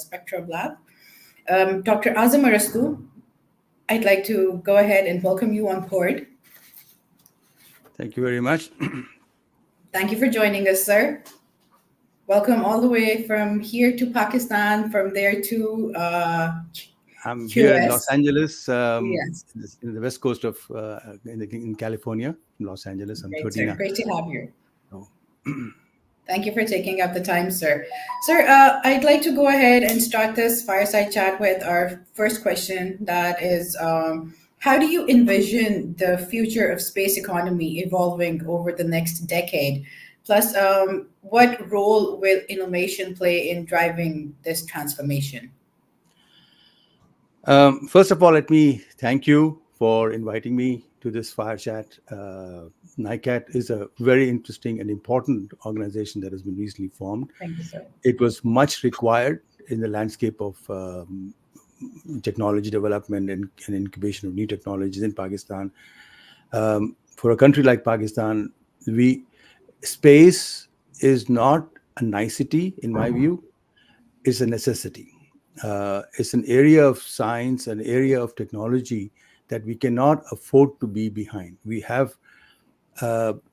Spectra Lab. Dr. Azam Arastu, I'd like to go ahead and welcome you on board. Thank you very much. Thank you for joining us, sir. Welcome all the way from here to Pakistan, from there to I'm QS. here in Los Angeles, Yes. in the west coast of in California, Los Angeles. I'm Great, 39. sir. Great to have you. Oh. Thank you for taking up the time, sir. Sir, I'd like to go ahead and start this fireside chat with our first question. That is, how do you envision the future of space economy evolving over the next decade? Plus, what role will innovation play in driving this transformation? First of all, let me thank you for inviting me to this fire chat. NICAT is a very interesting and important organization that has been recently formed. Thank you, sir. It was much required in the landscape of technology development and incubation of new technologies in Pakistan. For a country like Pakistan, space is not a nicety, in my view. It's a necessity. It's an area of science, an area of technology that we cannot afford to be behind. We have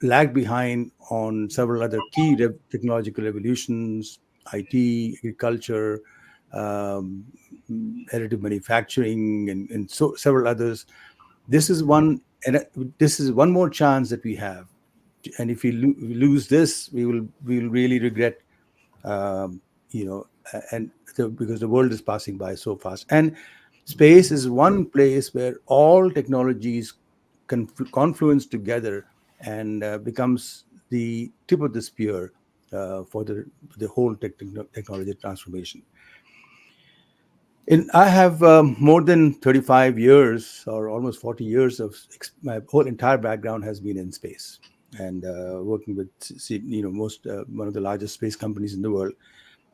lagged behind on several other key technological revolutions, IT, agriculture, additive manufacturing, and so several others. This is one more chance that we have, and if we lose this, we will really regret, because the world is passing by so fast. And space is one place where all technologies confluence together and becomes the tip of the spear for the whole technology transformation. I have more than 35 years or almost 40 years of my whole entire background has been in space and working with one of the largest space companies in the world,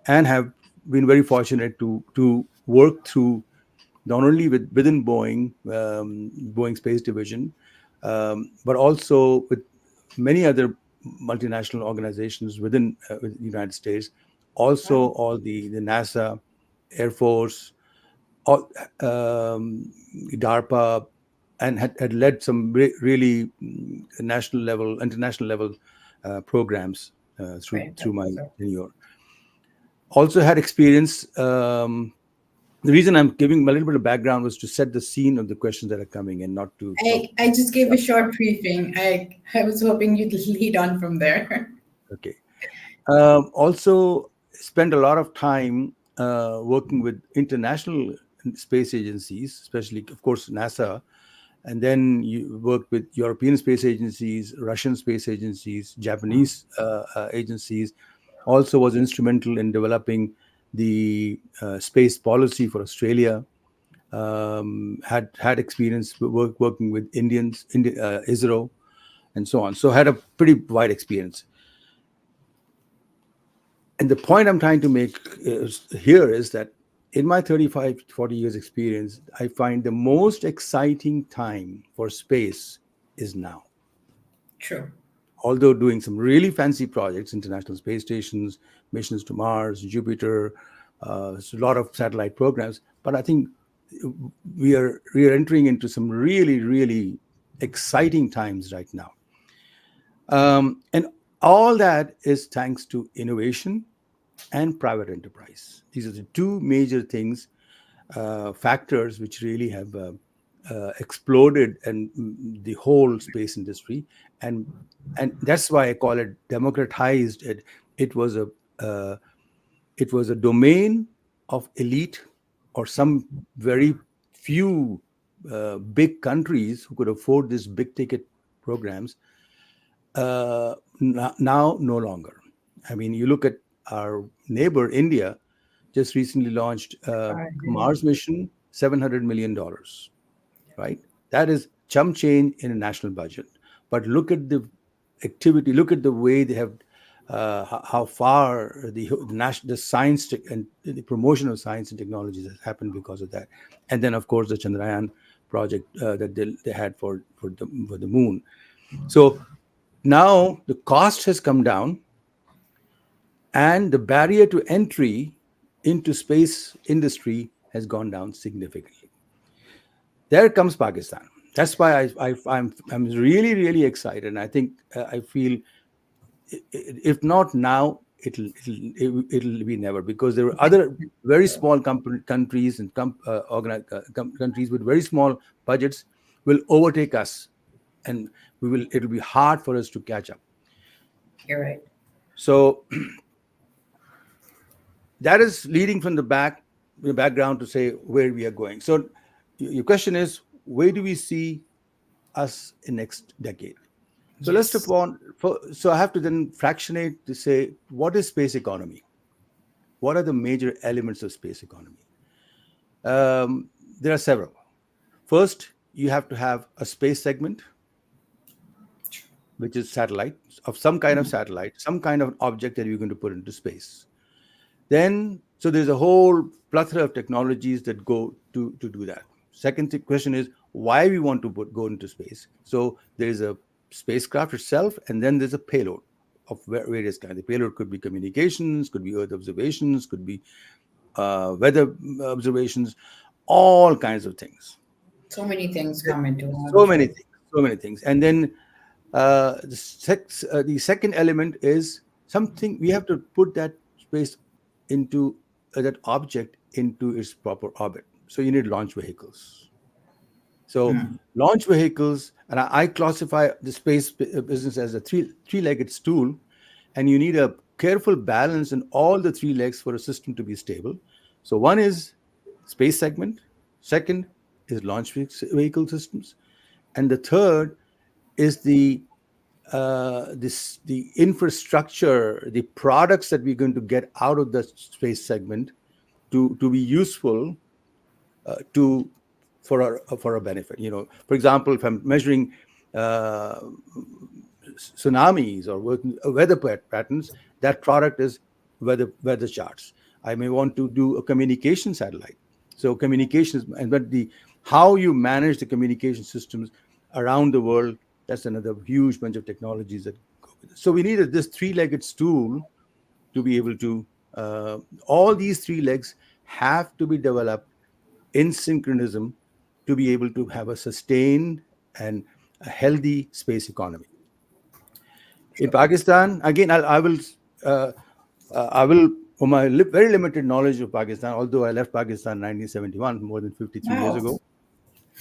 and have been very fortunate to work through not only within Boeing Space Division, but also with many other multinational organizations within the United States, also all the NASA, Air Force, all, DARPA, and had led some really national level, international level programs through my tenure. Also had experience. The reason I'm giving a little bit of background was to set the scene of the questions that are coming, and not to. I just gave a short briefing. I was hoping you'd lead on from there. Okay. Also spent a lot of time working with international space agencies, especially, of course, NASA, and then you worked with European space agencies, Russian space agencies, Japanese agencies. Also was instrumental in developing the space policy for Australia. Had experience working with Indians, ISRO, and so on. So had a pretty wide experience. And the point I'm trying to make here is that in my 35, 40 years experience, I find the most exciting time for space is now. True. Although doing some really fancy projects, international space stations, missions to Mars, Jupiter, a lot of satellite programs, but I think we are entering into some really, really exciting times right now. And all that is thanks to innovation and private enterprise. These are the two major things, factors which really have exploded and the whole space industry, and that's why I call it democratized. It was a domain of elite or some very few big countries who could afford these big ticket programs. Now no longer. I mean, you look at our neighbor India, just recently launched Mars mission, $700 million, right? That is chump change in a national budget. But look at the activity, look at the way they have, how far the science and the promotion of science and technologies has happened because of that. And then, of course, the Chandrayaan project that they had for the moon. So now the cost has come down, and the barrier to entry into space industry has gone down significantly. There comes Pakistan. That's why I'm really really excited, and I think I feel if not now, it'll be never, because there are other very small countries and countries with very small budgets will overtake us, and it'll be hard for us to catch up. You're right. So that is leading from the background to say where we are going. So your question is, where do we see us in next decade? So Yes. so I have to then fractionate to say, what is space economy? What are the major elements of space economy? There are several. First, you have to have a space segment, which is satellite, of some kind of satellite, some kind of object that you're going to put into space. Then, so there's a whole plethora of technologies that go to do that. Second question is why we want to go into space. So there's a spacecraft itself, and then there's a payload of various kinds. The payload could be communications, could be Earth observations, could be weather observations, all kinds of things. So many things come into So one. many things, so many things. And then the second element is something we have to put that space into that object into its proper orbit. So you need launch vehicles. So launch vehicles, and I classify the space business as a three-legged stool, and you need a careful balance in all the three legs for a system to be stable. So one is space segment, second is launch vehicle systems, and the third is the infrastructure, the products that we're going to get out of the space segment to be useful for a benefit. For example, if I'm measuring tsunamis or weather patterns, that product is weather charts. I may want to do a communication satellite. So communications, but how you manage the communication systems around the world, that's another huge bunch of technologies that go with it. So we needed this three-legged stool to be able to, all these three legs have to be developed in synchronism to be able to have a sustained and a healthy space economy. In Pakistan, again, I will, from my very limited knowledge of Pakistan, although I left Pakistan in 1971, more than 53 years Wow. ago,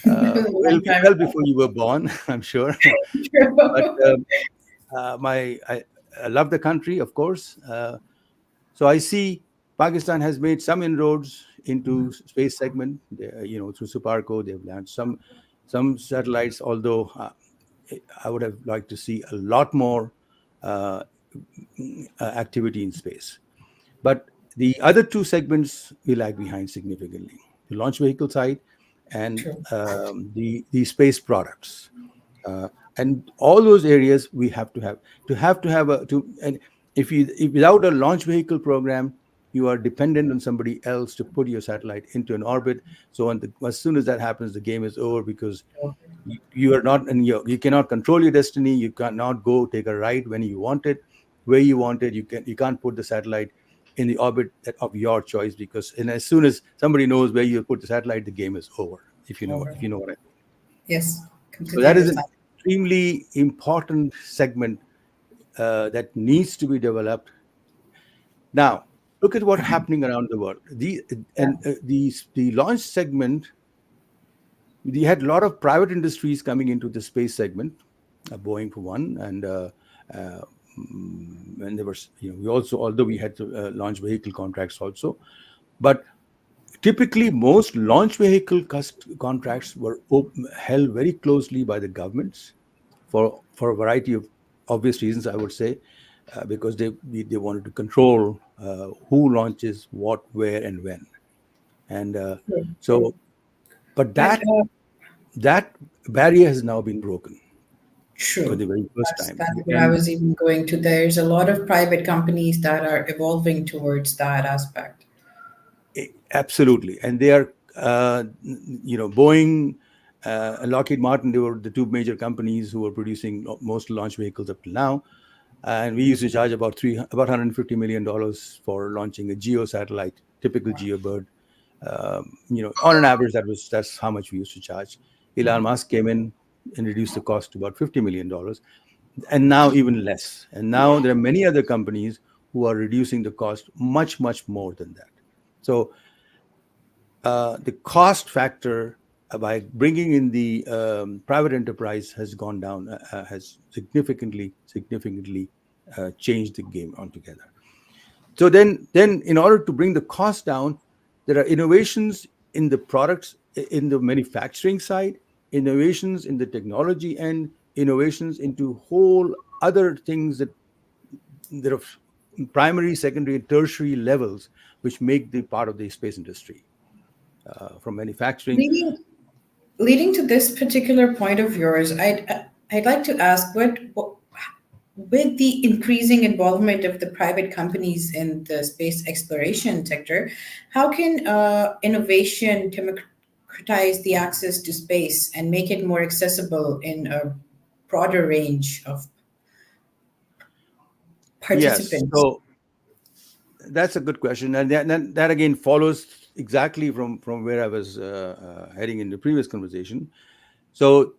Long time well ago. before you were born, I'm sure. True. But I love the country, of course. So I see Pakistan has made some inroads into space segment. Through 𝗙𝗵𝗁𝗀𝗀𝗀, they've launched some satellites. Although I would have liked to see a lot more activity in space. But the other two segments we lag behind significantly: the launch vehicle side and True. the space products. And all those areas we have to have and if without a launch vehicle program, you are dependent on somebody else to put your satellite into an orbit. So as soon as that happens, the game is over, because you are not, and you cannot control your destiny. You cannot go take a ride when you want it, where you want it. You can't put the satellite in the orbit of your choice, and as soon as somebody knows where you put the satellite, the game is over. If you know what I mean. Yes, So completely that is an understand. extremely important segment that needs to be developed. Now, look at what's happening around the world. The launch segment, we had a lot of private industries coming into the space segment, Boeing for one, and there was, we also, although we had launch vehicle contracts also, but typically most launch vehicle contracts were held very closely by the governments for a variety of obvious reasons, I would say, because they wanted to control who launches what, where, and when. And so, but But that barrier has now been broken for true. the very first That's time. that's You where I can, was even going to. There's a lot of private companies that are evolving towards that aspect. absolutely, and they are, Boeing and Lockheed Martin. They were the two major companies who were producing most launch vehicles up till now. And we used to charge about $150 million for launching a geo satellite typical GeoBird. On an average, that's how much we used to charge. Elon Musk came in and reduced the cost to about $50 million, and now even less. And now there are many other companies who are reducing the cost much, much more than that. So the cost factor by bringing in the private enterprise has gone down, has significantly changed the game altogether. So then, in order to bring the cost down, there are innovations in the products, in the manufacturing side, innovations in the technology, and innovations into whole other things that are primary, secondary, and tertiary levels, which make the part of the space industry, from manufacturing. Leading to this particular point of yours, I'd like to ask what with the increasing involvement of the private companies in the space exploration sector, how can innovation democratize the access to space and make it more accessible in a broader range of Yes, participants? so that's a good question, and that again follows exactly from where I was heading in the previous conversation. So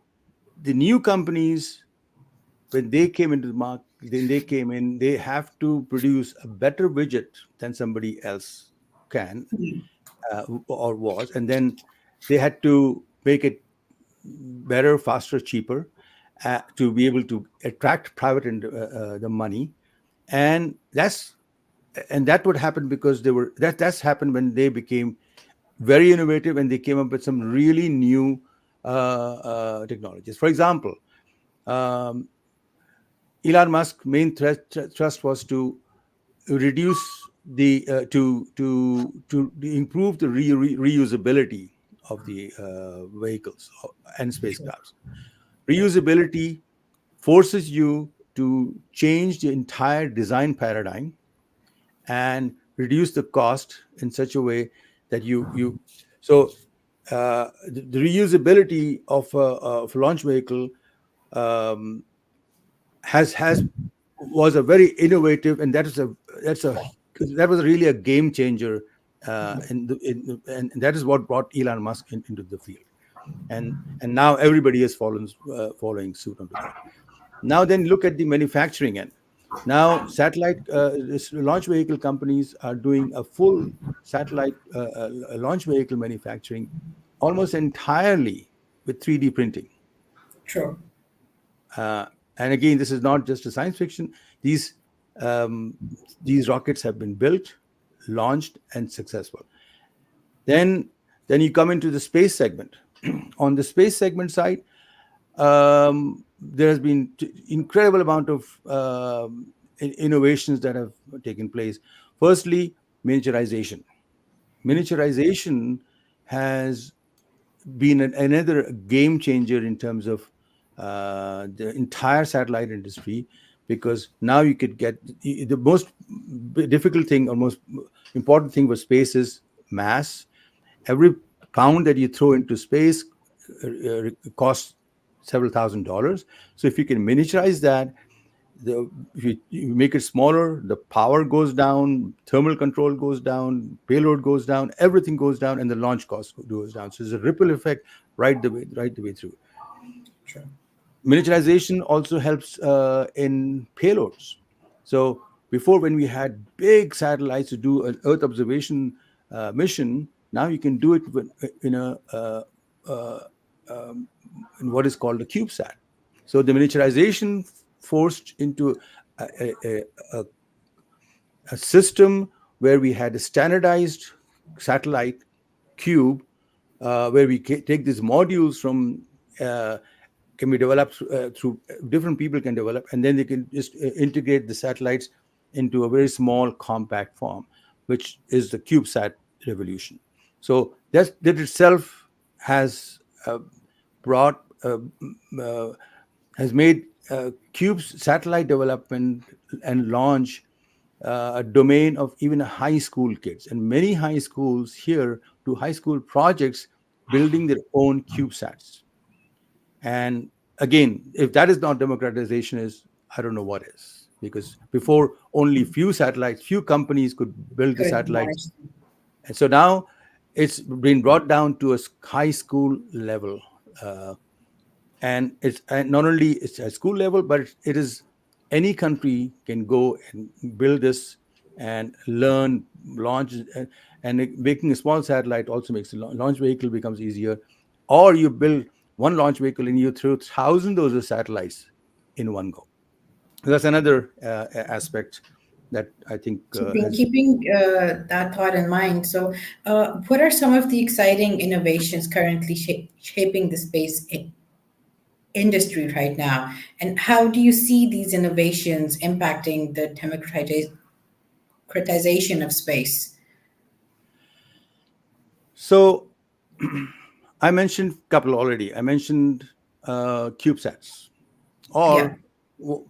the new companies, when they came into the market, they have to produce a better widget than somebody else can, or was, and then they had to make it better, faster, cheaper, to be able to attract private the money, and that would happen because that's happened when they became very innovative and they came up with some really new technologies. For example, um, Elon Musk's main thrust was to reduce the to improve the reusability of the vehicles and spacecrafts. Reusability forces you to change the entire design paradigm and reduce the cost in such a way that you so the reusability of a launch vehicle um, has was a very innovative, and that was really a game changer, and that is what brought Elon Musk into the field, and now everybody is following suit onto that. Now then, look at the manufacturing end. Now launch vehicle companies are doing a full satellite launch vehicle manufacturing almost entirely with 3D printing. True. Uh, and again, this is not just a science fiction. These rockets have been built, launched, and successful. Then you come into the space segment. On the space segment side, there has been incredible amount of innovations that have taken place. Firstly, miniaturization. Miniaturization has been another game changer in terms of the entire satellite industry, because now you could get the most difficult thing or most important thing for space is mass. Every pound that you throw into space costs several $1,000s. So if you can miniaturize that, if you make it smaller, the power goes down, thermal control goes down, payload goes down, everything goes down, and the launch cost goes down. So there's a ripple effect right the way through. True. Miniaturization also helps in payloads. So before, when we had big satellites to do an Earth observation mission, now you can do it in in what is called a CubeSat. So the miniaturization forced into a system where we had a standardized satellite cube, where we take these modules from can be developed through different people can develop, and then they can just integrate the satellites into a very small compact form, which is the CubeSat revolution. So that itself has brought has made CubeSat satellite development and launch a domain of even high school kids, and many high schools here do high school projects building their own CubeSats. And again, if that is not democratization, I don't know what is, because before only few companies could build the Good satellites management. And so now it's been brought down to a high school level. Uh, and not only it's at school level, but it is any country can go and build this and learn, launch, making a small satellite also makes the launch vehicle becomes easier. Or you build one launch vehicle and you throw thousands of those satellites in one go. That's another aspect that I think has. Keeping that thought in mind, so what are some of the exciting innovations currently shaping the space industry right now, and how do you see these innovations impacting the democratization of space? So I mentioned a couple already. I mentioned CubeSats, Yeah. or w-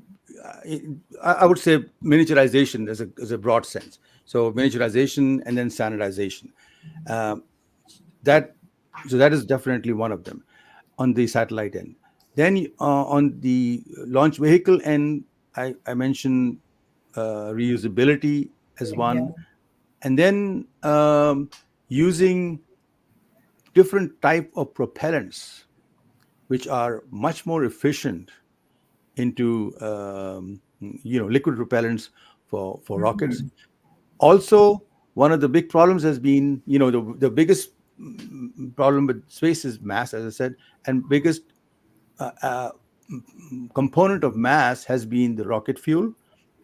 I would say miniaturization as a broad sense. So miniaturization and then standardization. Um, that so that is definitely one of them on the satellite end. Then on the launch vehicle end, I mentioned reusability as Yeah. one, and then using different type of propellants which are much more efficient into liquid propellants for rockets. Also, one of the big problems has been, the biggest problem with space is mass, as I said, and biggest uh, uh, component of mass has been the rocket fuel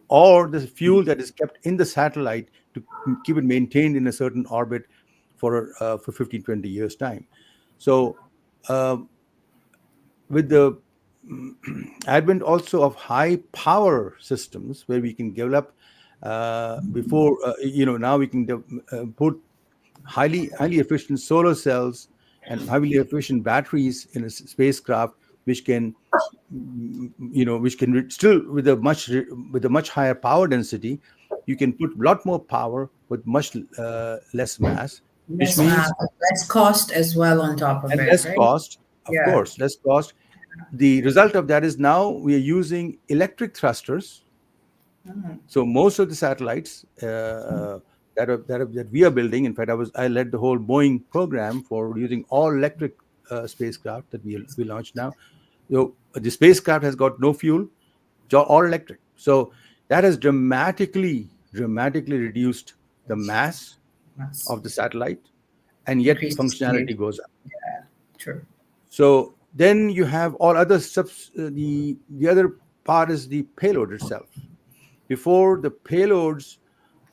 or the fuel that is kept in the satellite to keep it maintained in a certain orbit for 15, 20 years time. So uh, with the advent also of high power systems where we can develop before now we can put highly efficient solar cells and highly efficient batteries in a spacecraft which can still with a much higher power density. You can put a lot more power with much less mass, which Less math, means, less cost as well on top of and it, less right? cost, of Yeah. course, less cost. The result of that is now we are using electric thrusters. So most of the satellites that we are building, in fact, I led the whole Boeing program for using all electric spacecraft that we launched now. So the spacecraft has got no fuel, all electric. So that has dramatically reduced the mass That's of the satellite, and yet increased functionality speed. goes up. True. So then you have all other the other part is the payload itself. Before the payloads,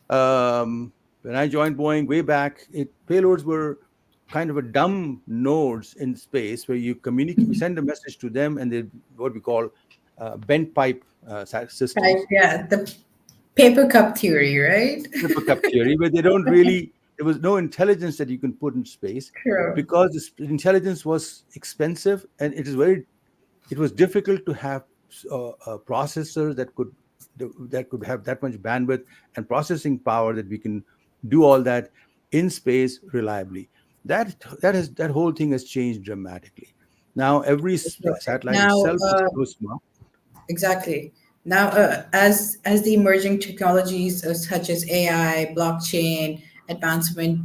when I joined Boeing way back, payloads were kind of a dumb nodes in space where you communicate, you send a message to them, and they what we call bent pipe Right, systems, yeah, the paper cup theory, right? triple cup theory, where they don't really, there was no intelligence that you can put in space True. because the intelligence was expensive, and it was difficult to have processors that could have that much bandwidth and processing power that we can do all that in space reliably. That whole thing has changed dramatically. Now every So satellite now, itself is so smart. exactly. Now, as the emerging technologies such as AI, blockchain, advancement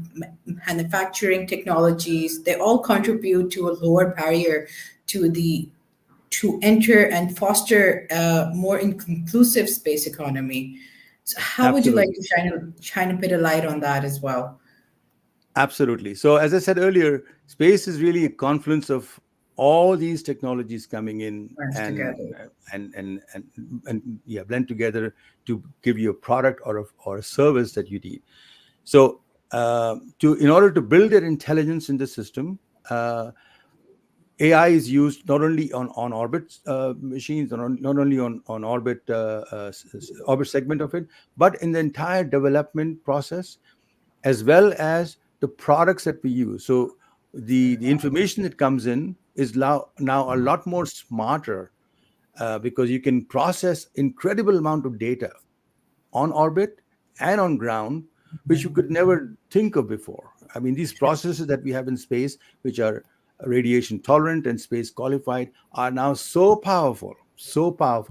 manufacturing technologies, they all contribute to a lower barrier to the to enter and foster a more inclusive space economy. So how would you like Absolutely. to shine a bit of light on that as well? Absolutely. So, as I said earlier, space is really a confluence of all these technologies coming in Merge together. and yeah, blend together to give you a product or a service that you need. So, to in order to build that intelligence in the system, AI is used not only on orbit machines, not only on orbit orbit segment of it, but in the entire development process as well as the products that we use. So the information that comes in is now a lot more smarter because you can process incredible amount of data on orbit and on ground, which you could never think of before. I mean, these processes that we have in space, which are radiation tolerant and space qualified, are now so powerful,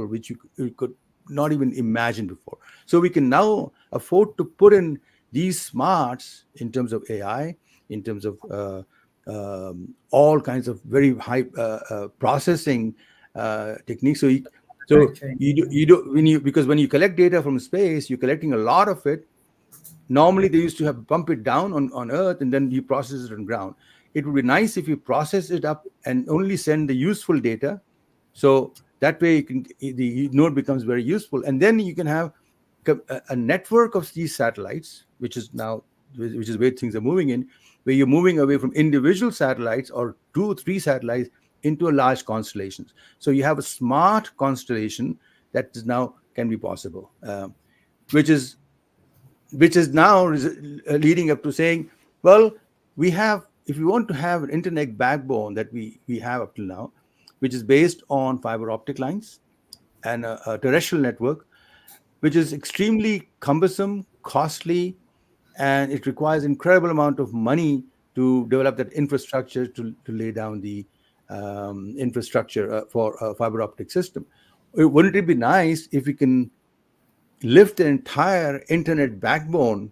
which you could not even imagine before. So we can now afford to put in these smarts in terms of AI, in terms of all kinds of very high processing techniques. Actually. You do when you because when you collect data from space, you're collecting a lot of it. Normally, they used to have bump it down on Earth and then you process it on ground. It would be nice if you process it up and only send the useful data. So that way, the node becomes very useful, and then you can have a network of these satellites, which is where things are moving in, where you're moving away from individual satellites or 2 or 3 satellites into a large constellations. So you have a smart constellation that is now can be possible, which is now leading up to saying, well, we have, if we want to have an internet backbone that we have up till now, which is based on fiber optic lines and a terrestrial network, which is extremely cumbersome, costly, and it requires incredible amount of money to develop that infrastructure to lay down the infrastructure for a fiber optic system. Wouldn't it be nice if we can lift the entire internet backbone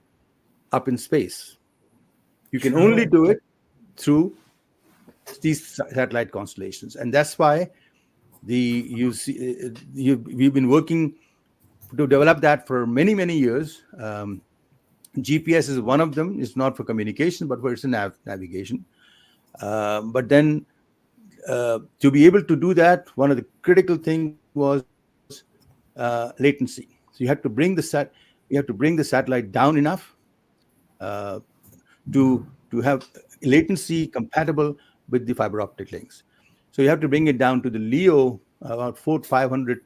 up in space? You can only True. do it through these satellite constellations, and that's why we've been working to develop that for many years. GPS is one of them. It's not for communication, but for its navigation. But then to be able to do that, one of the critical thing was latency. So you have to bring the satellite down enough uh, to have latency compatible with the fiber optic links. So you have to bring it down to the LEO, about 400-500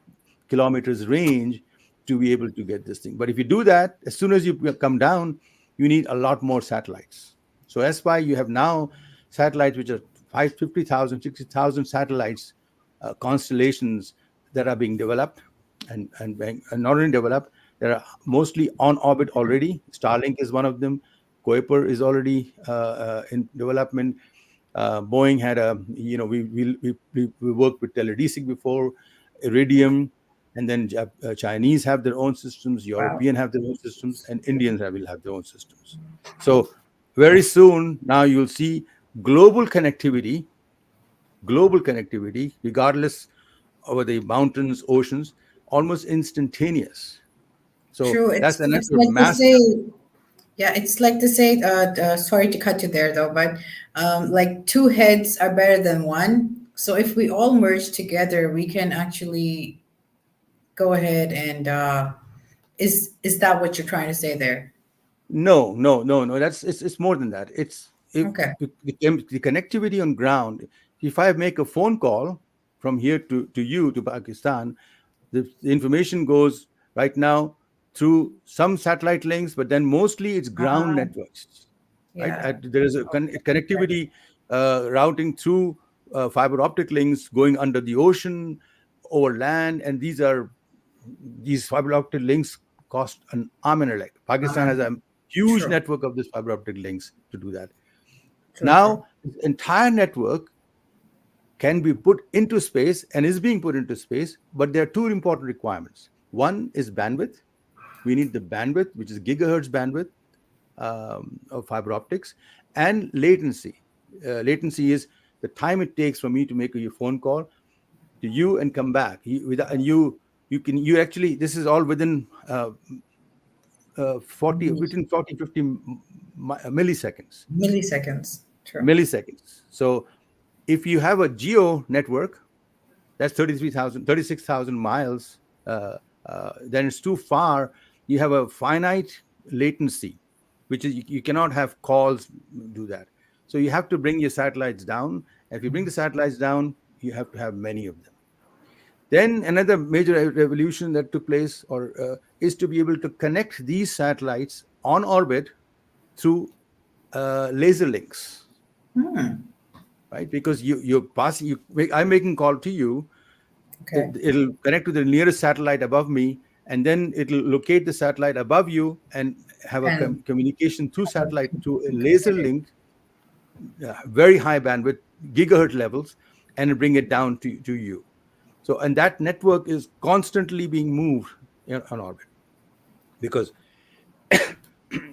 kilometers range, to be able to get this thing. But if you do that, as soon as you come down, you need a lot more satellites. So that's why you have now satellites which are 50,000, 60,000 satellites, constellations that are being developed and not only developed, they are mostly on orbit already. Starlink is one of them. 𝗙𝗶𝗿𝗀 is already in development. Boeing had we worked with 𝗙𝗵𝘁𝗀𝗀 before, Iridium, and then Chinese have their own systems, Wow. European have their own systems, and Indians will have their own systems. So very soon now you'll see global connectivity, regardless over the mountains, oceans, almost instantaneous. So True. that's It's another like to massive. say, yeah, it's like to say, sorry to cut you there though, but like two heads are better than one. So if we all merge together, we can actually go ahead and is that what you're trying to say there? No. It's more than that. It's if Okay. the connectivity on ground. If I make a phone call from here to you to Pakistan, the information goes right now through some satellite links, but then mostly it's ground Uh, networks, right? yeah. There is a connectivity routing through fiber optic links going under the ocean, over land, and these fiber optic links cost an arm and a leg. Pakistan has a huge True. network of these fiber optic links to do that. True. Now, the entire network can be put into space and is being put into space, but there are two important requirements. One is bandwidth. We need the bandwidth, which is gigahertz bandwidth of fiber optics, and latency. Latency is the time it takes for me to make a phone call to you and come back. You actually, this is all within 50 milliseconds. Milliseconds. True. Milliseconds. So if you have a geo network, that's 36,000 miles, then it's too far. You have a finite latency, which is you cannot have calls do that. So you have to bring your satellites down. And if you bring the satellites down, you have to have many of them. Then another major revolution that took place is to be able to connect these satellites on orbit through laser links, right? Because I'm making a call to you, Okay. it'll connect to the nearest satellite above me, and then it'll locate the satellite above you and have a And communication through satellite through a laser okay. link, very high bandwidth, gigahertz levels, and bring it down to you. So, and that network is constantly being moved on orbit, because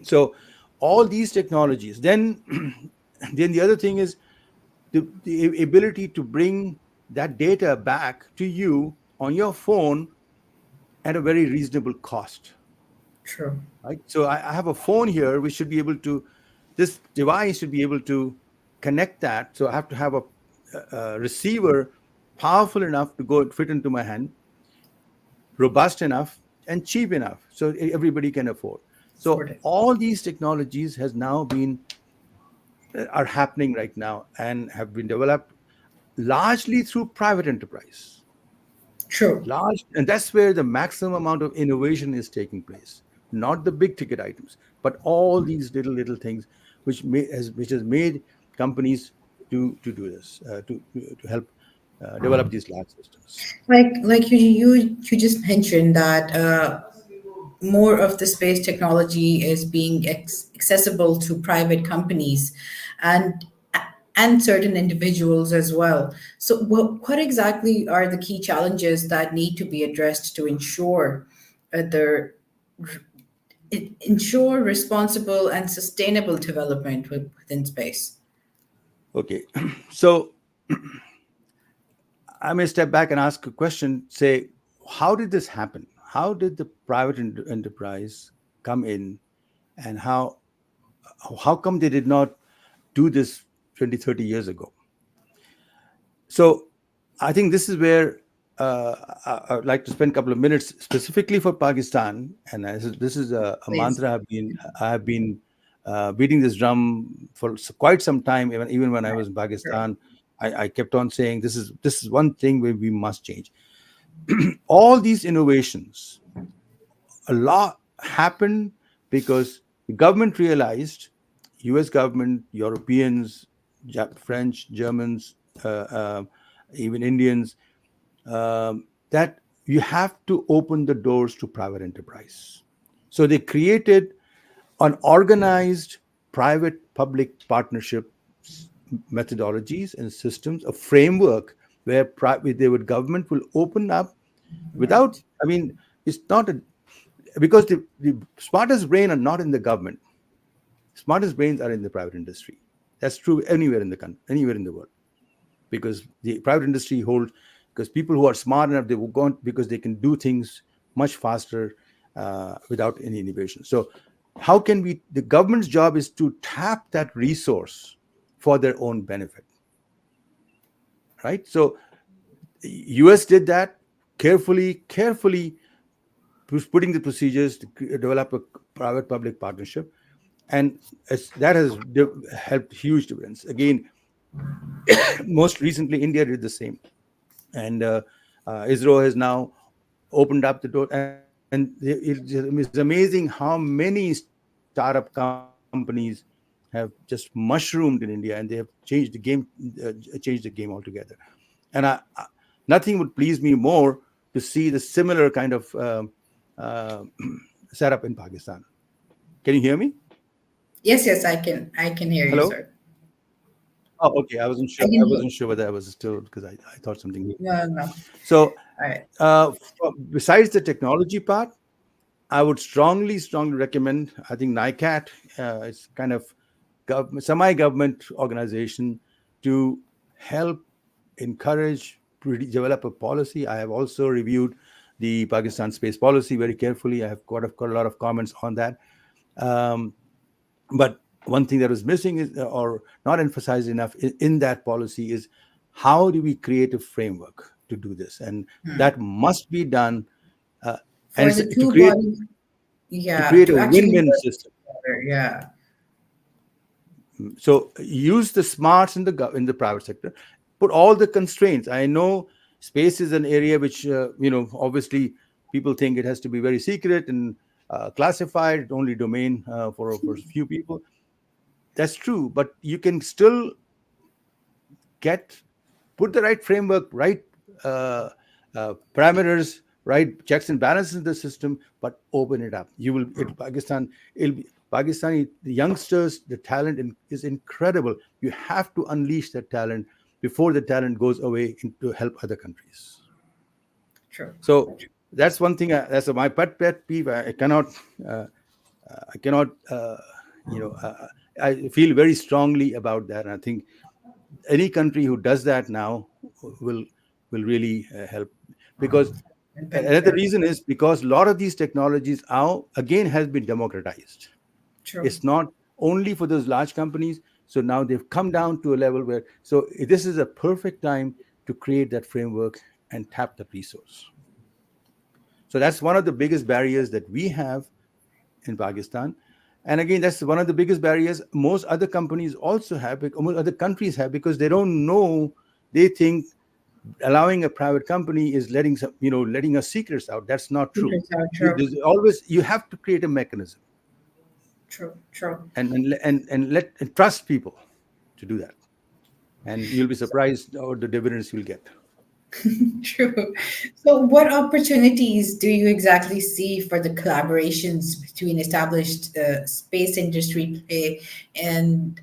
So all these technologies, then then the other thing is the ability to bring that data back to you on your phone at a very reasonable cost, True. right? So I have a phone here which should be able to, this device should be able to connect that. So I have to have a receiver powerful enough to go fit into my hand, robust enough, and cheap enough so everybody can afford. So For it. all these technologies has now been are happening right now and have been developed largely through private enterprise. True. Large, and that's where the maximum amount of innovation is taking place. Not the big ticket items, but all these little things which has made companies to do this, to help develop these large systems. Like you just mentioned that more of the space technology is being accessible to private companies and and certain individuals as well. So what exactly are the key challenges that need to be addressed to ensure the ensure responsible and sustainable development within space? Okay, so I may step back and ask a question. Say, how did this happen? How did the private enterprise come in, and how come they did not do this 20, 30 years ago? So I think this is where I would like to spend a couple of minutes specifically for Pakistan. And this is a Please. mantra I have been beating this drum for quite some time. Even when I was in Sure. Pakistan, I kept on saying this is one thing where we must change. All these innovations, a lot happened because the government realized, U.S. government, Europeans, French, Germans, uh, uh, even Indians, that you have to open the doors to private enterprise. So they created an organized private-public partnership methodologies and systems, a framework where the government will open up without. Right. I mean, it's not a, because the smartest brain are not in the government. Smartest brains are in the private industry. That's true anywhere in the country, anywhere in the world, because the private industry holds, because people who are smart enough, they will go on because they can do things much faster without any innovation. So how can we, the government's job is to tap that resource for their own benefit, right? So US did that carefully putting the procedures to develop a private public partnership, and that has helped huge dividends. Again, most recently India did the same, and Israel has now opened up the door, and it's amazing how many startup companies have just mushroomed in India, and they have changed the game altogether. And nothing would please me more to see the similar kind of uh, setup in Pakistan. Can you hear me? Yes, yes, I can hear you, Hello? sir. Oh, okay. I wasn't I sure. can I hear. wasn't sure whether I was still, because I thought something. No, no. All So, right. besides the technology part, I would strongly recommend. I think NICAT is kind of semi-government organization to help encourage, develop a policy. I have also reviewed the Pakistan space policy very carefully. I have got a lot of comments on that. Um, but one thing that was missing is, or not emphasized enough in that policy, is how do we create a framework to do this, and that must be done. Uh, and For it's the to two create bodies, to yeah, create a to actually win-win work system. together. Yeah. So use the smarts in in the private sector. Put all the constraints. I know space is an area which obviously people think it has to be very secret and classified, only domain for a few people. That's true, but you can still get put the right framework, right parameters, right checks and balances in the system, but open it up. You will Pakistan. It'll be Pakistani, the youngsters, the talent is incredible. You have to unleash that talent before the talent goes away to help other countries. True. So that's one thing. That's my pet peeve. I cannot. Uh, I cannot, I feel very strongly about that. And I think any country who does that now will will really help, because And another benefit. reason is because a lot of these technologies now again has been democratized. True. It's not only for those large companies. So now they've come down to a level where, so this is a perfect time to create that framework and tap the resource. So that's one of the biggest barriers that we have in Pakistan. And again, that's one of the biggest barriers most other companies also have, most other countries have, because they don't know. They think allowing a private company is letting some, letting us secrets out. That's not true. Secrets are true. There's always, you have to create a mechanism True. True. and trust people to do that, and you'll be surprised or the dividends you'll get. True. So, what opportunities do you exactly see for the collaborations between established space industry play and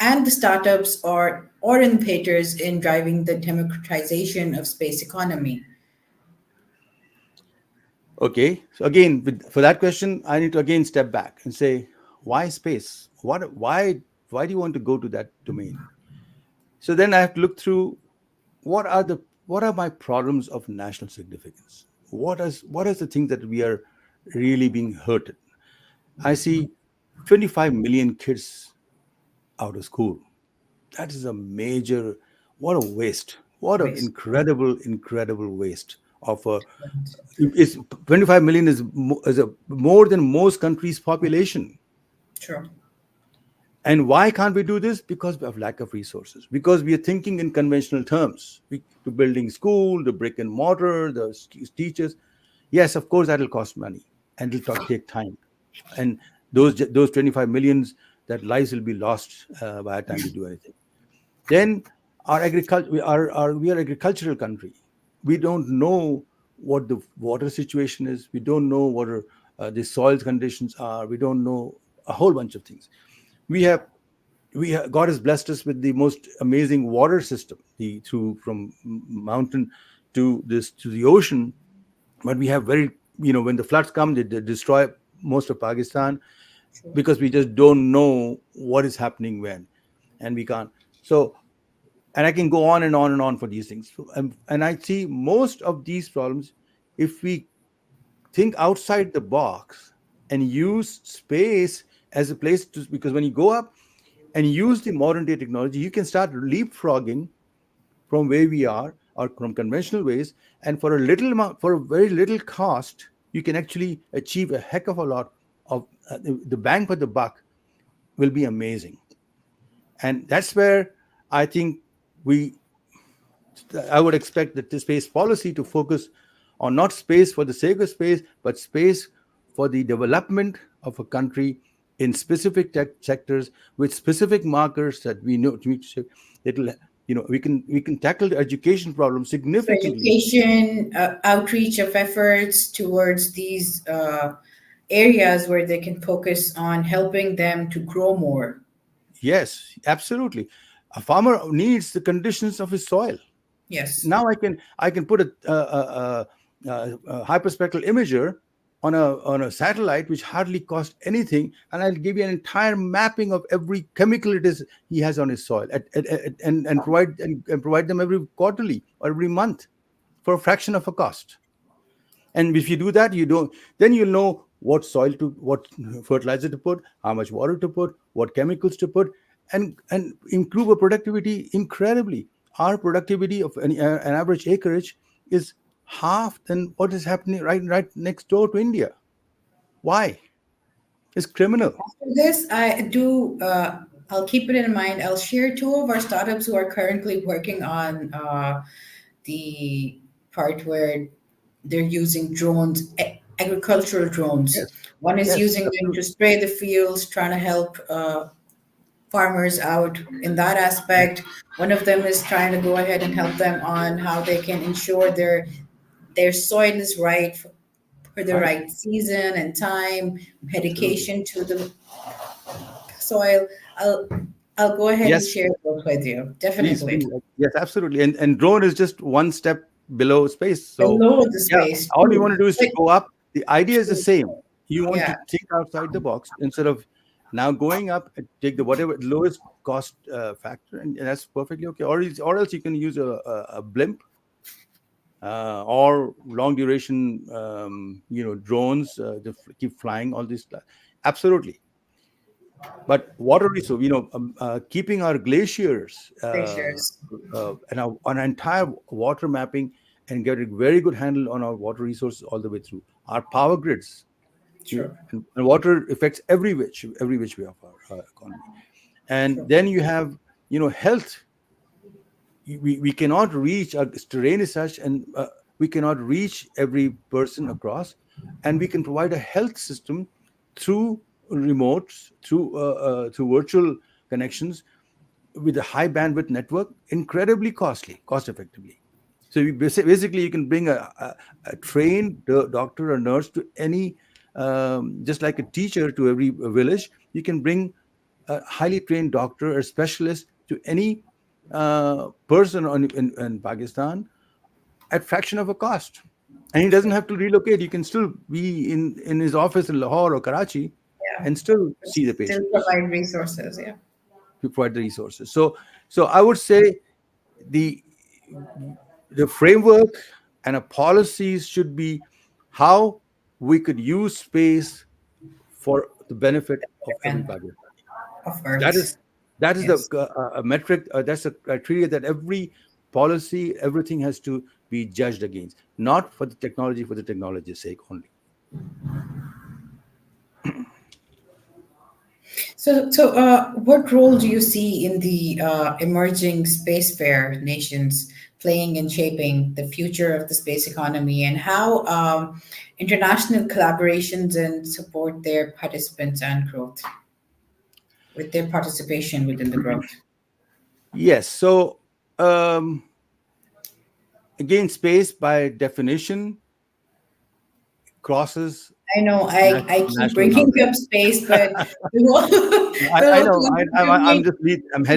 the startups or innovators in driving the democratization of space economy? Okay, so again, for that question, I need to again step back and say, why space? Why do you want to go to that domain? So then I have to look through, what are my problems of national significance? What is the thing that we are really being hurted? I see 25 million kids out of school. That is a major, what a waste. What an Waste. incredible waste of a, it's 25 million is a more than most countries' population. True. And why can't we do this? Because of lack of resources. Because we are thinking in conventional terms. To building school, the brick and mortar, the teachers. Yes, of course, that'll cost money and it'll take time. And those 25 millions, that lives will be lost by the time we do anything. Then our agriculture, we are agricultural country. We don't know what the water situation is. We don't know what the soil conditions are. We don't know a whole bunch of things. We have God has blessed us with the most amazing water system, through from mountain to the ocean. But we have very, when the floods come, they destroy most of Pakistan, True. because we just don't know what is happening when, and we can't. So, and I can go on and on and on for these things. So, and I see most of these problems, if we think outside the box and use space as a place to, because when you go up and use the modern day technology, you can start leapfrogging from where we are or from conventional ways, and for a little amount, for a very little cost, you can actually achieve a heck of a lot of the bang for the buck will be amazing. And that's where I think we I would expect that the space policy to focus on not space for the sake of space, but space for the development of a country in specific tech sectors with specific markers that we know. It'll, we can tackle the education problem So, significantly. education, outreach of efforts towards these areas where they can focus on helping them to grow more. Yes, absolutely. A farmer needs the conditions of his soil. Yes. Now I can put a hyperspectral imager on a satellite, which hardly costs anything, and I'll give you an entire mapping of every chemical it is he has on his soil, and provide them every quarterly or every month for a fraction of a cost. And if you do that, then you'll know what fertilizer to put, how much water to put, what chemicals to put, and improve our productivity incredibly. Our productivity of an average acreage is half than what is happening right next door to India. Why? It's criminal. For this, I do. I'll keep it in mind. I'll share two of our startups who are currently working on the part where they're using drones, agricultural drones. Yes, One is yes, using them to absolutely. spray the fields, trying to help farmers out in that aspect. One of them is trying to go ahead and help them on how they can ensure their soil is right for the Right, right season and time, absolutely. medication to the soil. I'll go ahead and Yes, share those with you. please, Definitely. please. Yes, absolutely. And drone is just one step below space. So Below the yeah, space all you too. want to do is to But go up. The idea is the true. same. You want Yeah, to think outside the box instead of now going up and take the whatever lowest cost factor, and that's perfectly okay. Or else you can use a blimp or long duration, drones keep flying. All this, absolutely. But water resource, keeping our glaciers glaciers. and our entire water mapping and getting very good handle on our water resources all the way through our power grids. True. And water affects every which way of our economy. And True. then you have, health. We cannot reach, our terrain is such, and we cannot reach every person across, and we can provide a health system through remotes, through virtual connections with a high bandwidth network, incredibly cost effectively. So basically you can bring a trained doctor or nurse to any, just like a teacher to every village. You can bring a highly trained doctor or specialist to any person in Pakistan at fraction of a cost. And he doesn't True. have to relocate. He can still be in his office in Lahore or Karachi Yeah. and still see the Still patients, provide resources. Yeah. to provide the resources. So I would say the the framework and a policies should be how we could use space for the benefit of And everybody. of That Earth. is that is the Yes. a metric. That's a criteria that every policy, everything has to be judged against, not for the technology's sake only. So, what role do you see in the emerging spacefarer nations playing in shaping the future of the space economy, and how international collaborations and support their participants and growth with their participation within the growth? Yes. So um, again, space by definition crosses I know I keep national bringing boundaries. up space, but the whole, the I local know. I'm make, just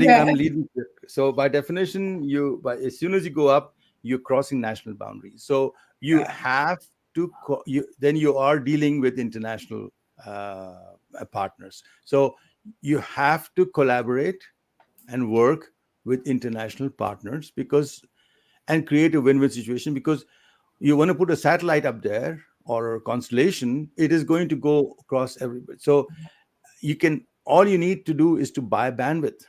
yeah, I'm leading. So by definition, as soon as you go up, you're crossing national boundaries. So you yeah, have then you are dealing with international partners. So you have to collaborate and work with international partners, and create a win-win situation, because you want to put a satellite up there or a constellation, it is going to go across everybody. So all you need to do is to buy bandwidth.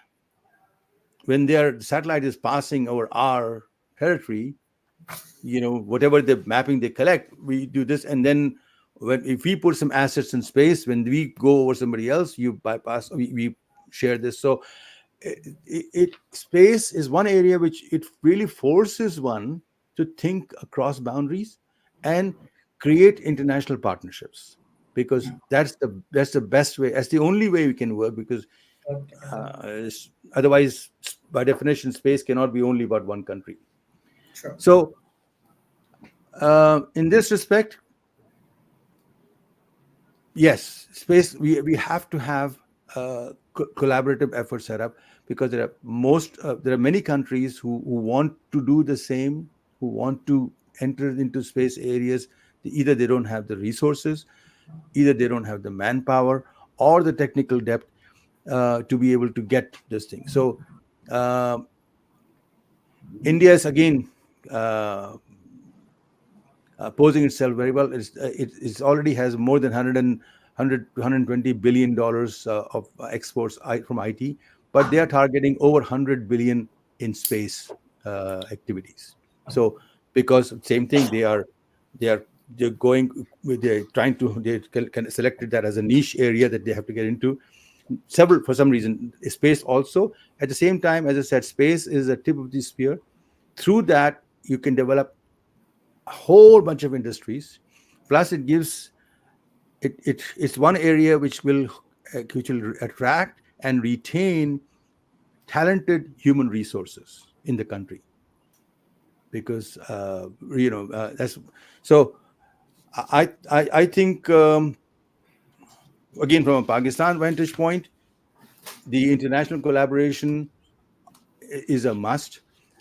When their satellite is passing over our territory, whatever the mapping they collect, we do this. And then if we put some assets in space, when we go over somebody else, you bypass, we share this. So space is one area which it really forces one to think across boundaries and create international partnerships, because that's the best way. That's the only way we can work, because work together. otherwise, by definition, space cannot be only about one country. True. So in this respect, yes, space, we have to have collaborative effort set up, because there are many countries who want to do the same, who want to enter into space areas. Either they don't have the resources, either they don't have the manpower or the technical depth to be able to get this thing. So uh, India is again uh, posing itself very well. It's already has more than 120 billion dollars of exports from IT, but they are targeting over 100 billion in space activities. So because same thing, they are they're going they're trying to they kind of selected that as a niche area that they have to get into. Several, for some reason, space also. At the same time, as I said, space is a tip of the spear. Through that, you can develop a whole bunch of industries. Plus, it's one area which will attract and retain talented human resources in the country, because that's so. I think, again, from a Pakistan vantage point, the international collaboration is a must.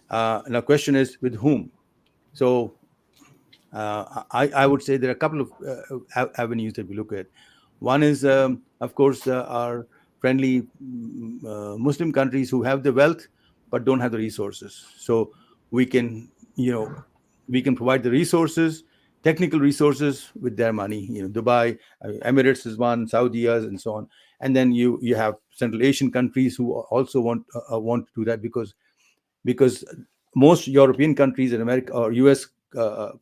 Now, question is with whom. So I would say there are a couple of avenues that we look at. One is, of course, our friendly Muslim countries who have the wealth but don't have the resources. So we can, we can provide the resources, technical resources with their money. Dubai, Emirates is one, Saudi and so on. And then you have Central Asian countries who also want to do that, because most European countries in America or US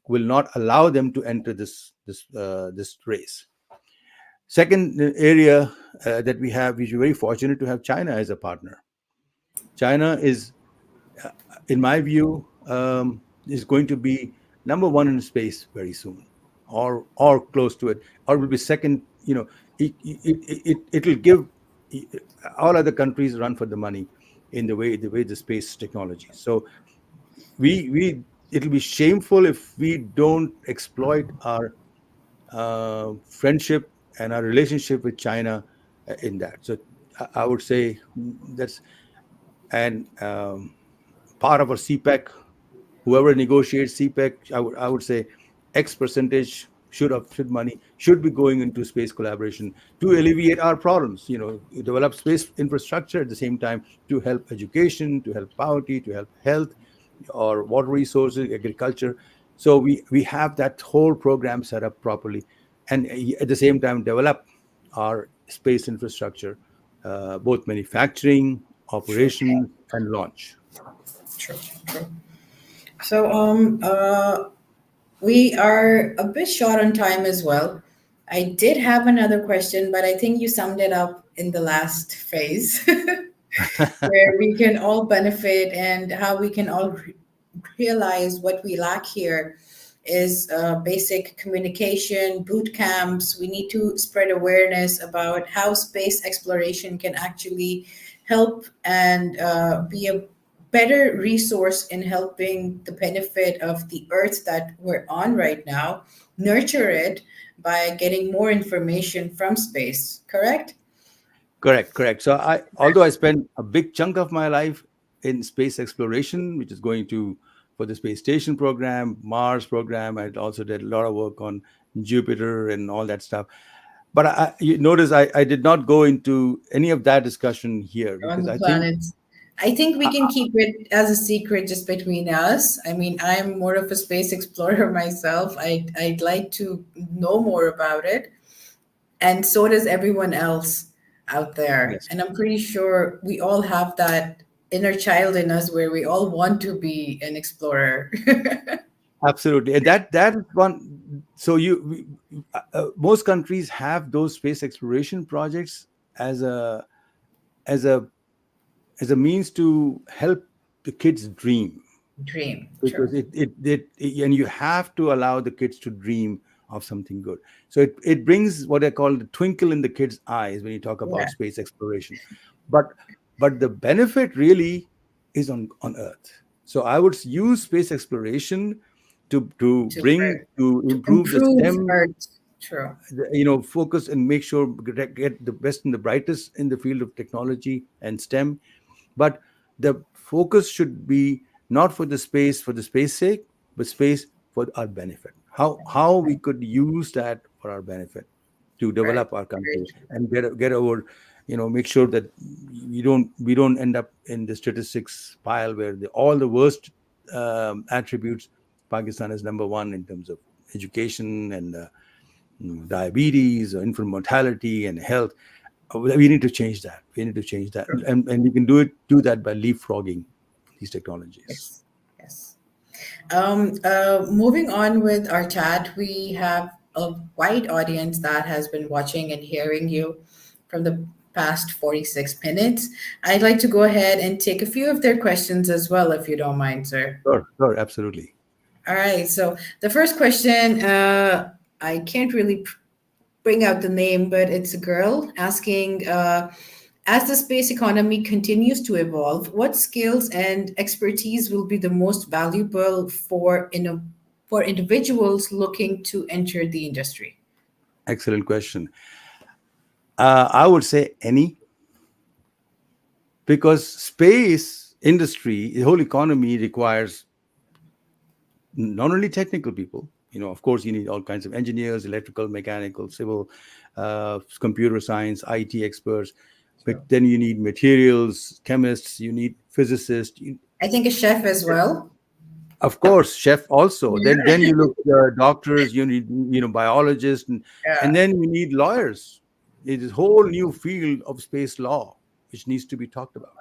will not allow them to enter this race. Second area that we have, we're very fortunate to have China as a partner. China is, in my view, is going to be number one in space very soon, or close to it, or will be second. It'll give all other countries run for the money in the way the space technology. So we it'll be shameful if we don't exploit our friendship and our relationship with China in that. So I would say that's, and part of our CPEC, whoever negotiates CPEC, I would say X percentage should money should be going into space collaboration to alleviate our problems. Develop space infrastructure at the same time to help education, to help poverty, to help health, or water resources, agriculture. So we have that whole program set up properly, and at the same time develop our space infrastructure, both manufacturing, True, operation, and launch. true, true. So, we are a bit short on time as well. I did have another question, but I think you summed it up in the last phase, where we can all benefit and how we can all realize what we lack here is basic communication, boot camps. We need to spread awareness about how space exploration can actually help and be a better resource in helping the benefit of the earth that we're on right now, nurture it by getting more information from space, correct? Correct. So although I spent a big chunk of my life in space exploration, which is going to for the space station program, Mars program, I also did a lot of work on Jupiter and all that stuff. But you notice I did not go into any of that discussion here, On because the I think planets. I think we can keep it as a secret just between us. I mean, I'm more of a space explorer myself. I'd like to know more about it. And so does everyone else out there. yes, And I'm pretty sure we all have that inner child in us where we all want to be an explorer. absolutely. And that is one. So most countries have those space exploration projects as as a a means to help the kids dream, Dream. because True. and you have to allow the kids to dream of something good. So it brings what I call the twinkle in the kids' eyes when you talk Yeah. about space exploration. But the benefit really is on Earth. So I would use space exploration To, to to improve the improve STEM, Earth. True. focus and make sure get the best and the brightest in the field of technology and STEM. But the focus should be not for the space sake, but space for our benefit. How we could use that for our benefit to Right. develop our Very country true. and get over, make sure that we don't end up in the statistics pile where all the worst attributes. Pakistan is number one in terms of education and diabetes or infant mortality and health. We need to change that. We need to change that, True. and we can do that by leapfrogging these technologies. Yes. Yes. Moving on with our chat, we have a wide audience that has been watching and hearing you from the past 46 minutes. I'd like to go ahead and take a few of their questions as well, if you don't mind, sir. Sure, absolutely. All right. So the first question, I can't really bring out the name, but it's a girl asking, as the space economy continues to evolve, what skills and expertise will be the most valuable for individuals looking to enter the industry? Excellent question. I would say any, because space industry, the whole economy requires not only technical people, Of course, you need all kinds of engineers, electrical, mechanical, civil, computer science, IT experts. True. But then you need materials, chemists, you need physicists. I think a chef as well. Of course, chef also. Then Yeah. you look doctors, you need biologists, and Yeah. then you need lawyers. It is a whole new field of space law which needs to be talked about.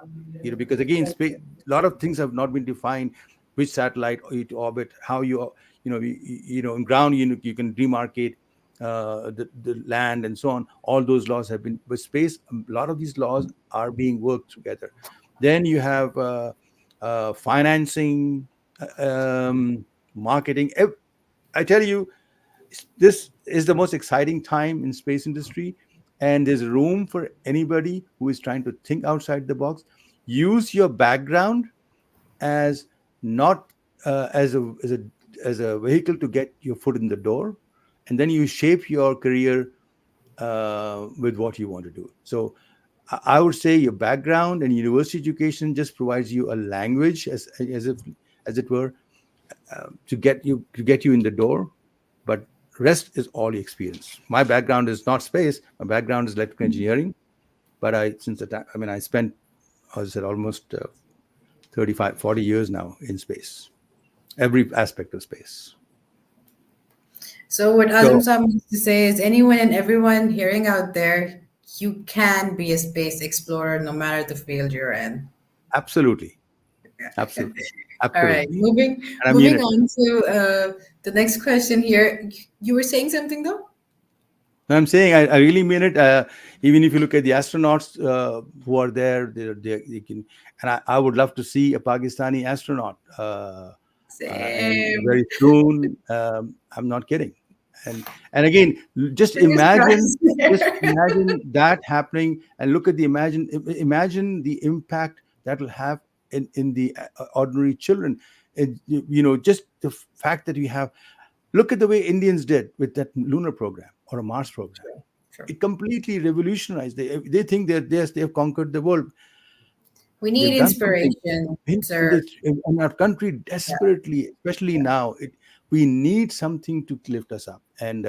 Because again, space, a lot of things have not been defined. Which satellite to orbit, how in ground you can demarcate the land and so on. All those laws have been, but space, a lot of these laws are being worked together. Then you have financing, marketing. I tell you, this is the most exciting time in space industry, and there's room for anybody who is trying to think outside the box. Use your background as not as a vehicle to get your foot in the door, and then you shape your career with what you want to do. So I would say your background and university education just provides you a language, as it were, to get you in the door, but rest is all the experience. My background is not space. My background is electrical engineering, but since the time, I spent, as I said, almost 35, 40 years now in space, every aspect of space. So what Azam So Sam used to say is, anyone and everyone hearing out there, you can be a space explorer no matter the field you're in. absolutely, absolutely, All right, absolutely, and I mean moving it. on to the next question here. You were saying something though? I'm saying I really mean it. Even if you look at the astronauts who are there, they can, and I would love to see a Pakistani astronaut, and Same. very soon. I'm not kidding. And again, just Fingers imagine, crossed. just imagine that happening, and look at the imagine the impact that will have in the ordinary children. Just the fact that we have. Look at the way Indians did with that lunar program or a Mars program. True, true. It completely revolutionized. They think they have conquered the world. We They've need done something inspiration, sir. in our country Yeah, desperately, especially yeah. now. We need something to lift us up, and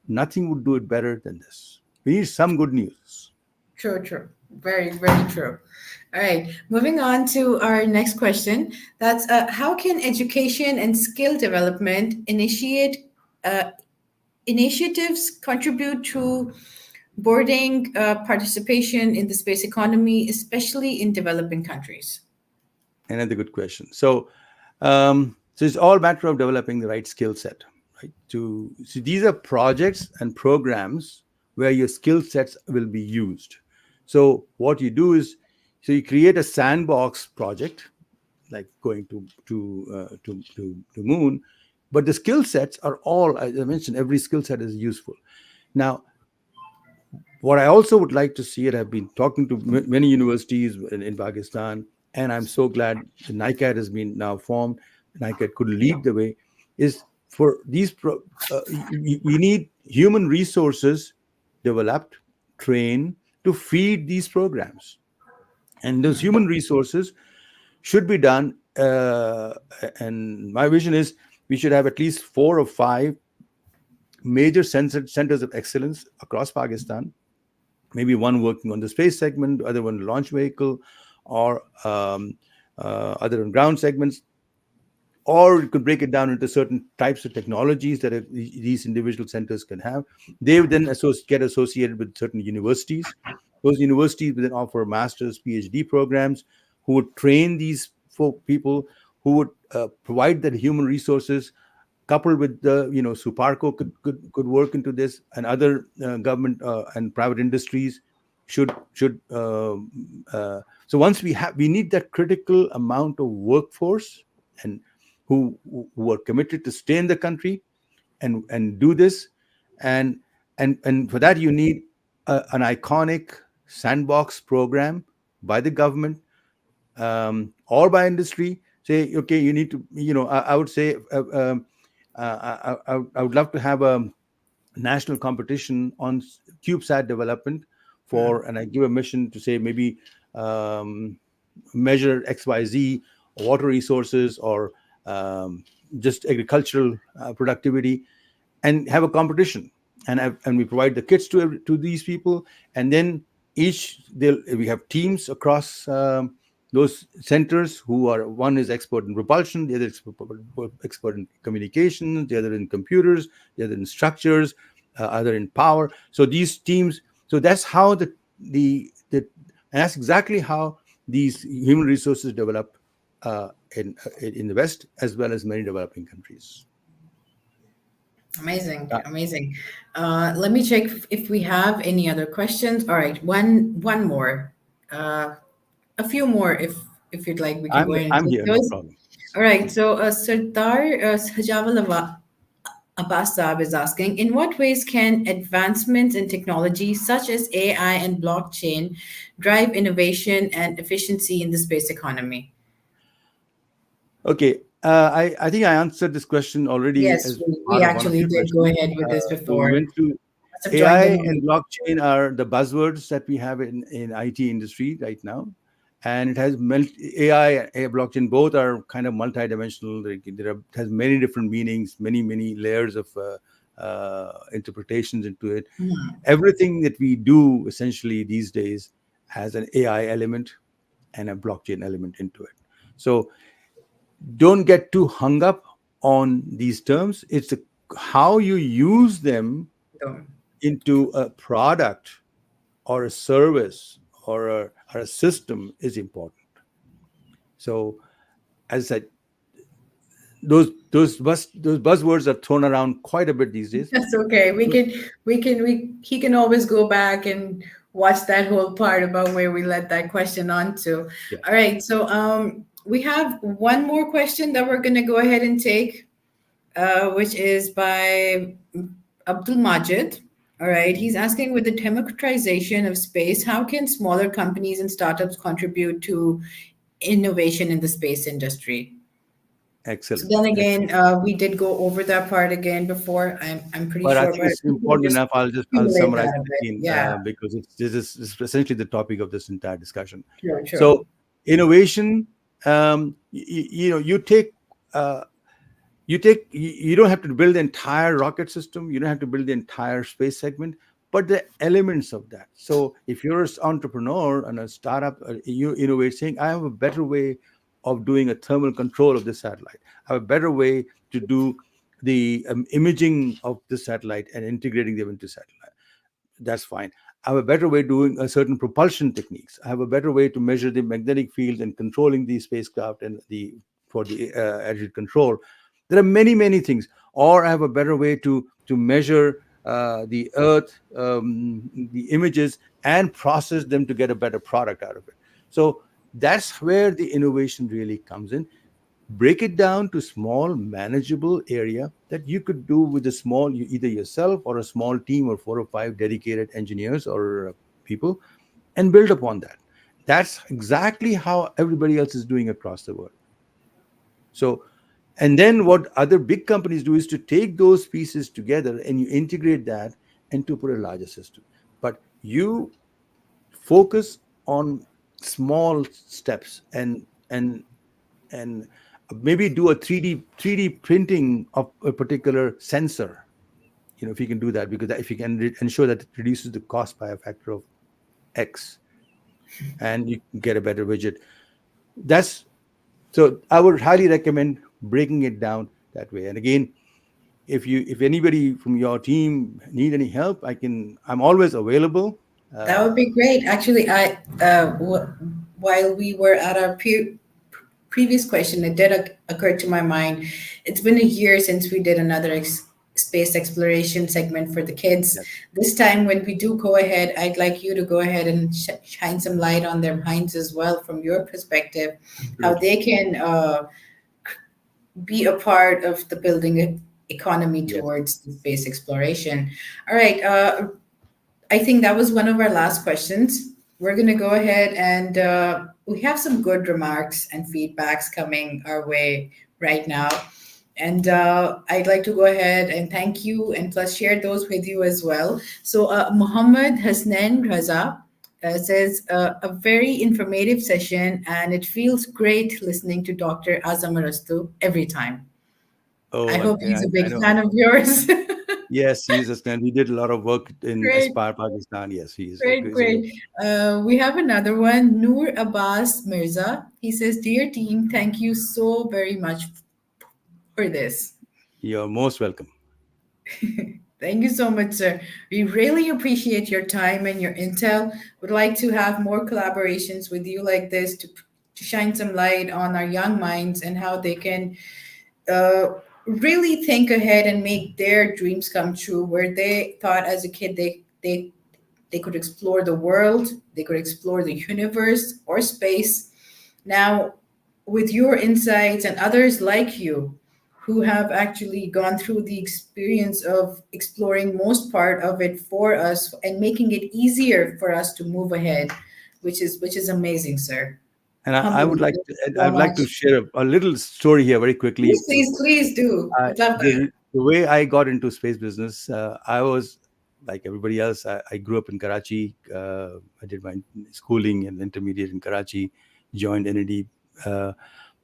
nothing would do it better than this. We need some good news. True, true. Very, very true. All right, moving on to our next question. That's how can education and skill development uh, initiatives contribute to boarding participation in the space economy, especially in developing countries? Another good question. So it's all a matter of developing the right skill set, right? So these are projects and programs where your skill sets will be used. So what you do is, so you create a sandbox project, like going to moon, but the skill sets are all, as I mentioned, every skill set is useful. Now, what I also would like to see, and I've been talking to many universities in Pakistan, and I'm so glad the NICAT has been now formed. NICAT could lead the way. Is for these we need human resources developed, trained to feed these programs, and those human resources should be done. And my vision is we should have at least 4 or 5 major centers of excellence across Pakistan, maybe one working on the space segment, other one launch vehicle, or other on ground segments. Or you could break it down into certain types of technologies that these individual centers can have. They would then get associated with certain universities. Those universities would then offer master's, PhD programs, who would train these people, who would provide the human resources, coupled with the Suparco could work into this, and other government and private industries should so once we need that critical amount of workforce, and who are committed to stay in the country and do this, and for that you need an iconic sandbox program by the government, or by industry. Say, okay, you need to, I would say, I would love to have a national competition on CubeSat development Yeah. and I give a mission to say maybe um, measure XYZ water resources, or just agricultural productivity, and have a competition. And we provide the kits to these people, and then we have teams across those centers who are, one is expert in propulsion, the other is expert in communications, the other in computers, the other in structures, other in power. So these teams, so that's how and that's exactly how these human resources develop in the West as well as many developing countries. Amazing, amazing. Let me check if we have any other questions. All right, one more, a few more, if you'd like, we can go ahead and I'm take here, no those. problem. All right, so 𝗙𝗵𝗿𝗀𝗲𝗲𝗏 is asking, in what ways can advancements in technology such as AI and blockchain drive innovation and efficiency in the space economy? Okay, I think I answered this question already Yes, as we part of one of actually your did go questions. ahead with this So we before. went through Must have joined AI in and on. blockchain are the buzzwords that we have in IT industry right now. And it has AI and blockchain, both are kind of multidimensional. It has many different meanings, many layers of interpretations into it. Everything that we do essentially these days has an AI element and a blockchain element into it. So don't get too hung up on these terms. It's how you use them So, into a product or a service or a system is important. So, as I said, those buzzwords are thrown around quite a bit these days. that's okay. He can always go back and watch that whole part about where we led that question on to. Yeah, All right. So we have one more question that we're gonna go ahead and take, which is by 𝗙𝗵𝗁𝗀𝗀𝗀𝗀. All right. He's asking, with the democratization of space, how can smaller companies and startups contribute to innovation in the space industry? So excellent, then again, excellent. we did go over that part again before. I'm pretty But I sure, think but it's we can important just enough. I'll accumulate summarize that a it bit. again Yeah, because this is essentially the topic of this entire discussion. true, true. So innovation, you know, uh, you don't have to build the entire rocket system, you don't have to build the entire space segment, but the elements of that. So if you're an entrepreneur and a startup, you innovate saying, I have a better way of doing a thermal control of the satellite, I have a better way to do the imaging of the satellite and integrating them into satellite, that's fine. I have a better way doing a certain propulsion techniques. I have a better way to measure the magnetic field and controlling the spacecraft and the for the attitude control. There are many things. Or I have a better way to measure the Earth, the images, and process them to get a better product out of it. So that's where the innovation really comes in. Break it down to small manageable area that you could do with a small, either yourself or a small team or 4 or 5 dedicated engineers or people, and build upon that. That's exactly how everybody else is doing across the world. So, and then what other big companies do is to take those pieces together and you integrate that and to put a larger system. But you focus on small steps and maybe do a 3D printing of a particular sensor. You know, if you can do that, because if you can ensure that it reduces the cost by a factor of X, and you can get a better widget. That's so. I would highly recommend breaking it down that way. And again, if anybody from your team need any help, I'm always available. That would be great. Actually, while we were at our previous question, it did occur to my mind. It's been a year since we did another space exploration segment for the kids. Yes, This time, when we do go ahead, I'd like you to go ahead and shine some light on their minds as well, from your perspective, how absolutely. they can be a part of the building economy Yes. towards the space exploration. All right. I think that was one of our last questions. We're going to go ahead and we have some good remarks and feedbacks coming our way right now. And I'd like to go ahead and thank you and plus share those with you as well. So, Muhammad Hasnan Raza says, a very informative session, and it feels great listening to Dr. Azam Arastu every time. I Oh, hope okay. he's a I big know. fan of yours. Yes, he is a stand. He did a lot of work in Great, Aspire Pakistan. Yes, he is. great, He's a great. great. We have another one, 𝗙𝗵𝘁𝗀𝗲𝘀𝗶𝗱𝗲. He says, "Dear team, thank you so very much for this." You're most welcome. Thank you so much, sir. We really appreciate your time and your intel. Would like to have more collaborations with you like this to shine some light on our young minds and how they can uh, really think ahead and make their dreams come true. Where they thought as a kid they could explore the world, they could explore the universe or space. Now, with your insights and others like you who have actually gone through the experience of exploring most part of it for us and making it easier for us to move ahead, which is amazing, sir. And I would Humbly, like thank to, you so I'd like much. to share a little story here very Please, quickly. please, please do. Would love that. The way I got into space business, I was like everybody else. I grew up in Karachi. I did my schooling and intermediate in Karachi, joined NED.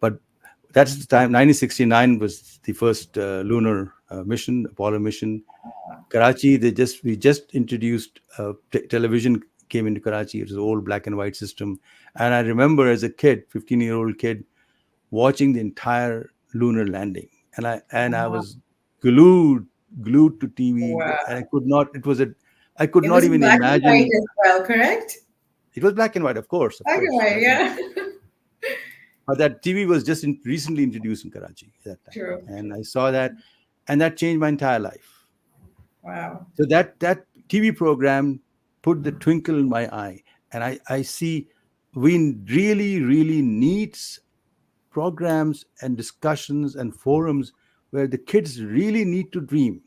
But that's the time, 1969 was the first lunar mission, Apollo mission. Karachi, we just introduced television came into Karachi. It was an old black and white system. And I remember as a kid, 15-year-old kid, watching the entire lunar landing, and I was glued glued to TV, and Wow. I could not. It was a I could It not was in even black and white imagine. as well, correct? It was black and white, Black and white, black and yeah. but that TV was just recently introduced in Karachi at that time, True. and I saw that, and that changed my entire life. Wow. So that TV program put the twinkle in my eye, and I see we really need programs and discussions and forums where the kids really need to dream.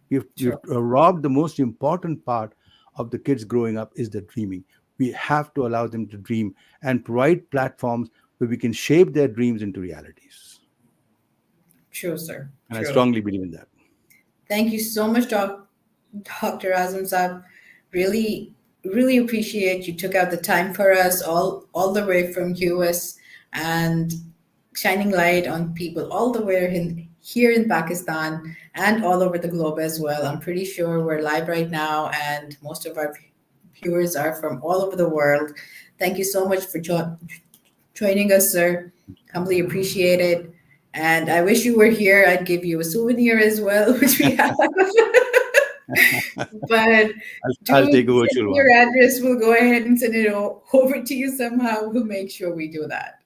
You've True. robbed the most important part of the kids growing up is the dreaming. We have to allow them to dream and provide platforms where we can shape their dreams into realities. True, sir. And I True. strongly believe in that. Thank you so much, Dr. Azam Saab. Really, really appreciate you took out the time for us all the way from US and shining light on people all the way here in Pakistan and all over the globe as well. I'm pretty sure we're live right now and most of our viewers are from all over the world. Thank you so much for joining us, sir. Humbly appreciate it. And I wish you were here. I'd give you a souvenir as well, which we have. But I'll do take a send virtual me your one. address. We'll go ahead and send it over to you somehow. We'll make sure we do that.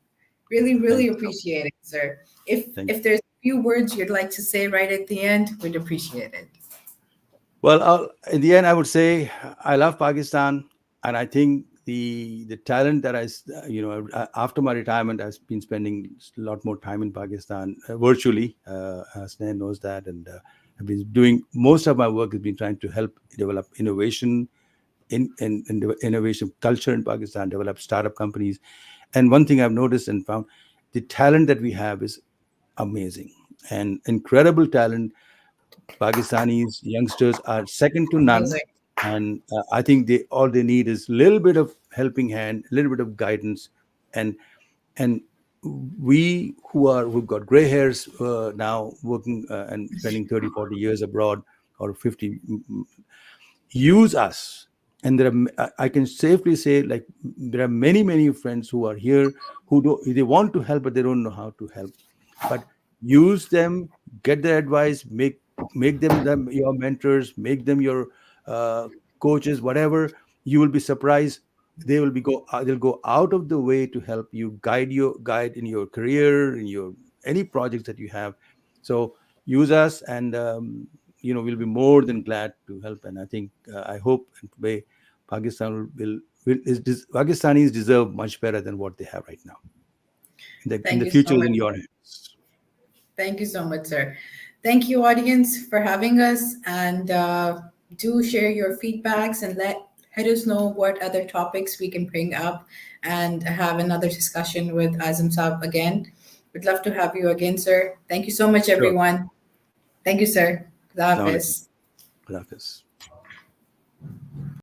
Really, really Thank you. appreciate it, sir. If Thank you. if there's a few words you'd like to say right at the end, we'd appreciate it. Well, in the end, I would say I love Pakistan, and I think the talent that after my retirement, I've been spending a lot more time in Pakistan virtually. Sneha knows that, and I've been doing most of my work has been trying to help develop innovation in the innovation culture in Pakistan, develop startup companies. And one thing I've noticed and found, the talent that we have is amazing and incredible talent. Pakistanis youngsters are second to none, Amazing. and I think they all they need is a little bit of helping hand, a little bit of guidance, and and we who've got gray hairs now, working and spending 30, 40 years abroad, or 50, use us. And I can safely say, like, there are many friends who are here who they want to help, but they don't know how to help. But use them, get their advice, make them your mentors, make them your uh, coaches, whatever. You will be surprised. They'll go out of the way to help you, guide in your career, in your any projects that you have. So use us, and we'll be more than glad to help. And I think I hope and pray Pakistan Pakistanis deserve much better than what they have right now. In Thank the you so future is much. in your hands. Thank you so much, sir. Thank you, audience, for having us. And do share your feedbacks and let us know what other topics we can bring up and have another discussion with Azam Saab again. We'd love to have you again, sir. Thank you so much, Sure. everyone. Thank you, sir. Khuda Assalamu alaikum. Hafiz. Khuda Hafiz.